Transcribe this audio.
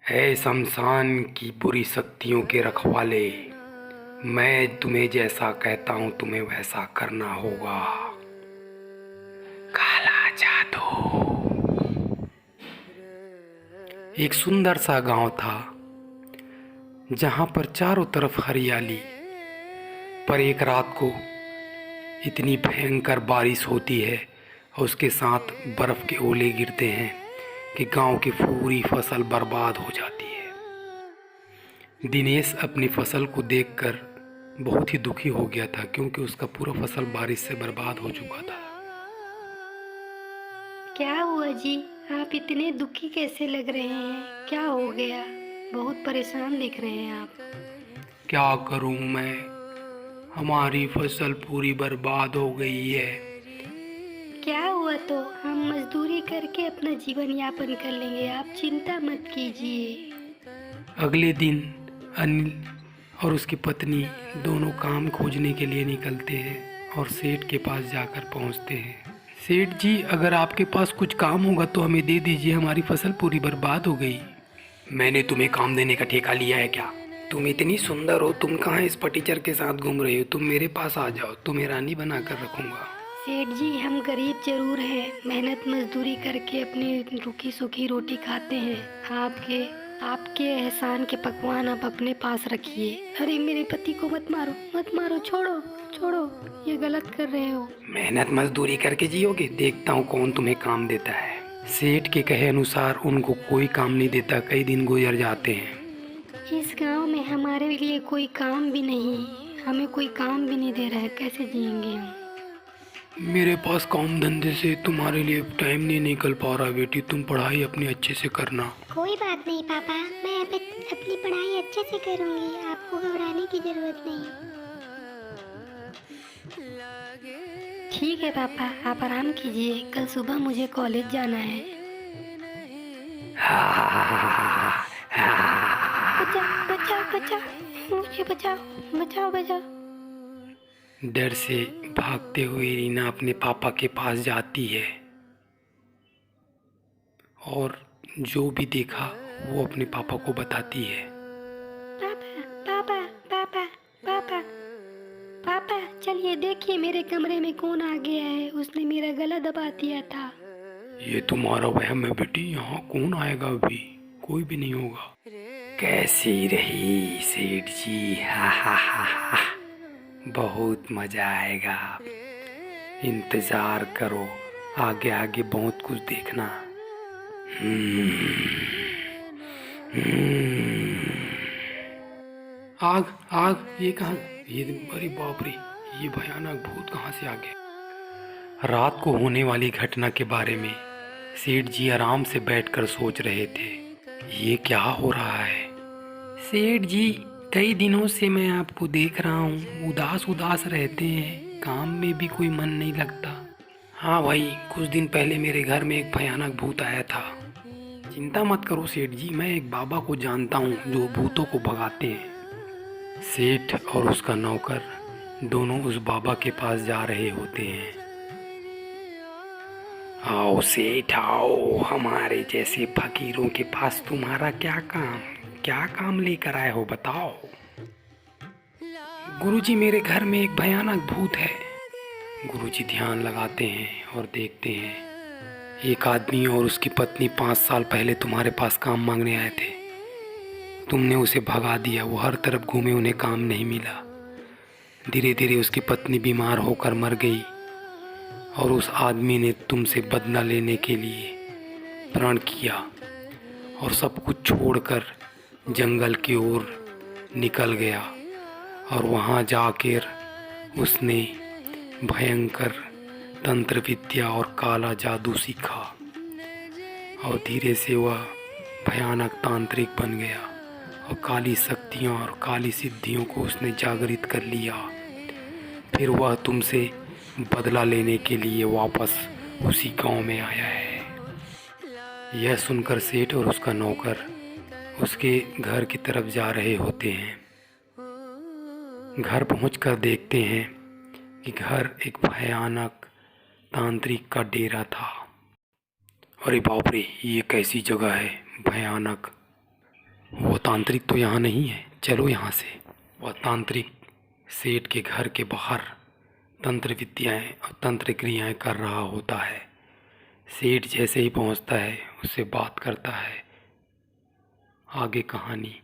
है शमशान की बुरी शक्तियों के रखवाले। मैं तुम्हें जैसा कहता हूँ तुम्हें वैसा करना होगा। काला जादू। एक सुंदर सा गांव था जहां पर चारों तरफ हरियाली। पर एक रात को इतनी भयंकर बारिश होती है और उसके साथ बर्फ के ओले गिरते हैं कि गांव की पूरी फसल बर्बाद हो जाती है। दिनेश अपनी फसल को देखकर बहुत ही दुखी हो गया था क्योंकि उसका पूरा फसल बारिश से बर्बाद हो चुका था। क्या हुआ जी? आप इतने दुखी कैसे लग रहे हैं? क्या हो गया? बहुत परेशान दिख रहे हैं आप। क्या करूं मैं, हमारी फसल पूरी बर्बाद हो गई है। क्या हुआ? तो हम मजदूरी करके अपना जीवन यापन कर लेंगे, आप चिंता मत कीजिए। अगले दिन अनिल और उसकी पत्नी दोनों काम खोजने के लिए निकलते हैं और सेठ के पास जाकर पहुंचते हैं। सेठ जी, अगर आपके पास कुछ काम होगा तो हमें दे दीजिए, हमारी फसल पूरी बर्बाद हो गई। मैंने तुम्हें काम देने का ठेका लिया है क्या? तुम इतनी सुंदर हो, तुम कहाँ इस फटीचर के साथ घूम रही हो? तुम मेरे पास आ जाओ, तुम्हें रानी बना कर रखूंगा। सेठ जी, हम गरीब जरूर हैं, मेहनत मजदूरी करके अपनी रूखी सूखी रोटी खाते हैं। आपके आपके एहसान के पकवान आप अपने पास रखिए। अरे मेरे पति को मत मारो, मत मारो, छोड़ो छोड़ो, ये गलत कर रहे हो। मेहनत मजदूरी करके जियोगे, देखता हूँ कौन तुम्हें काम देता है। सेठ के कहे अनुसार उनको कोई काम नहीं देता। कई दिन गुजर जाते हैं। इस गांव में हमारे लिए कोई काम भी नहीं, हमें कोई काम भी नहीं दे रहा है, कैसे जिएंगे हम? मेरे पास काम धंधे से तुम्हारे लिए टाइम नहीं निकल पा रहा बेटी, तुम पढ़ाई अपनी अच्छे से करना। कोई बात नहीं पापा, मैं अपनी पढ़ाई अच्छे से करूंगी, आपको घबराने की जरूरत नहीं। ठीक है पापा, आप आराम कीजिए, कल सुबह मुझे कॉलेज जाना है। बचाओ बचाओ बचाओ, मुझे बचाओ, बचाओ बचाओ। डर से भागते हुए रीना अपने पापा के पास जाती है और जो भी देखा वो अपने पापा को बताती है। पापा पापा पापा पापा पापा, चलिए देखिए मेरे कमरे में कौन आ गया है, उसने मेरा गला दबा दिया था। ये तुम्हारा वहम है बेटी, यहाँ कौन आएगा? अभी कोई भी नहीं होगा। कैसी रही सेठ जी? हा हा हा हा, बहुत मजा आएगा। इंतजार करो, आगे आगे बहुत कुछ देखना। आग आग, ये कहाँ? ये अरे बाप रे, ये भयानक भूत कहाँ से आ गए? रात को होने वाली घटना के बारे में सेठ जी आराम से बैठकर सोच रहे थे। ये क्या हो रहा है? सेठ जी, कई दिनों से मैं आपको देख रहा हूँ, उदास उदास रहते हैं, काम में भी कोई मन नहीं लगता। हाँ भाई, कुछ दिन पहले मेरे घर में एक भयानक भूत आया था। चिंता मत करो सेठ जी, मैं एक बाबा को जानता हूँ जो भूतों को भगाते हैं। सेठ और उसका नौकर दोनों उस बाबा के पास जा रहे होते हैं। आओ सेठ आओ, हमारे जैसे फकीरों के पास तुम्हारा क्या काम लेकर आए हो, बताओ। गुरुजी, मेरे घर में एक भयानक भूत है। गुरुजी ध्यान लगाते हैं और देखते हैं एक आदमी और उसकी पत्नी 5 साल पहले तुम्हारे पास काम मांगने आए थे। तुमने उसे भगा दिया, वो हर तरफ घूमे, उन्हें काम नहीं मिला। धीरे धीरे उसकी पत्नी बीमार होकर मर गई और उस आदमी ने तुमसे बदला लेने के लिए प्रण किया और सब कुछ छोड़कर जंगल की ओर निकल गया। और वहाँ जाकर उसने भयंकर तंत्र विद्या और काला जादू सीखा और धीरे से वह भयानक तांत्रिक बन गया और काली शक्तियों और काली सिद्धियों को उसने जागृत कर लिया। फिर वह तुमसे बदला लेने के लिए वापस उसी गांव में आया है। यह सुनकर सेठ और उसका नौकर उसके घर की तरफ जा रहे होते हैं। घर पहुंचकर देखते हैं कि घर एक भयानक तांत्रिक का डेरा था। अरे बाप रे, ये कैसी जगह है भयानक। वो तांत्रिक तो यहाँ नहीं है, चलो यहाँ से। वह तांत्रिक सेठ के घर के बाहर तंत्र विद्याएँ और तंत्र क्रियाएँ कर रहा होता है। सेठ जैसे ही पहुँचता है उससे बात करता है। आगे कहानी